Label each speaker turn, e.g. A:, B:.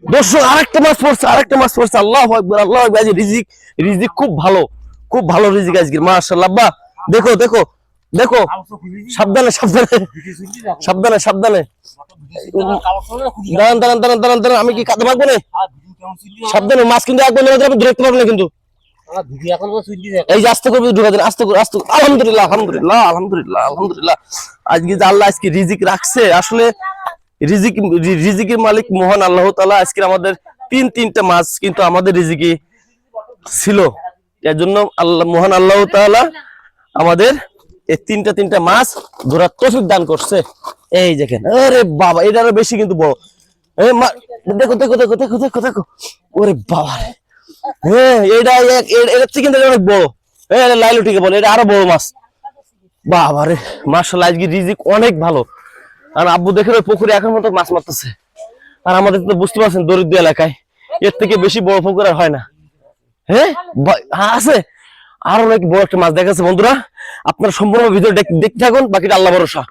A: দর্শক আরেকটা মাছ পড়ছে আল্লাহু আকবার আল্লাহু আকবার। রিজিক রিজিক খুব ভালো রিজিক আজকে মাশাআল্লাহ। আব্বা দেখো দেখো দেখো, সাবধানে সাবধানে সাবধানে সাবধানে। দাঁড়ান দাঁড়ান দাঁড়ান দাঁড়ান দাঁড়ান, আমি কি কাঁদতে পারবো না? সাবধানে, মাছ কিন্তু একবার মেরে যাবে, ধরতে পারবো না কিন্তু। এই যে আস্তে করে ঢুকা দেন, আস্তে করে আস্তে করে। আলহামদুলিল্লাহ আলহামদুলিল্লাহ আলহামদুলিল্লাহ আলহামদুলিল্লাহ। আজকে যে আল্লাহ আজকে রিজিক রাখছে, আসলে রিজিকের মালিক মহান আল্লাহ তাআলা। আজকে আমাদের তিনটা মাছ কিন্তু আমাদের রিজিকে ছিল, এর জন্য আল্লাহ মহান আল্লাহ তাআলা আমাদের এই তিনটা মাছ ধরার তৌফিক দান করছে। এই দেখেন, আরে বাবা এটা আরো বেশি কিন্তু বড়। দেখো দেখো দেখো দেখো দেখো দেখো, ওরে বাবা, হ্যাঁ এটা এর থেকে কিন্তু অনেক বড়। হ্যাঁ লাইলুটিকে বলে, এটা আরো বড় মাছ। বাবা রে মাশাআল্লাহ, আজকে রিজিক অনেক ভালো। আর আব্বু দেখে ওই পুকুরে এখন মতো মাছ মারতেছে। আর আমাদের তো বুঝতে পারছেন দরিদ্র এলাকায় এর থেকে বেশি বড় পুকুর আর হয় না। হ্যাঁ আছে, আরো অনেক বড় একটা মাছ দেখাচ্ছে। বন্ধুরা আপনারা সম্পূর্ণ ভিডিও দেখতে থাকুন, বাকিটা আল্লাহ ভরসা।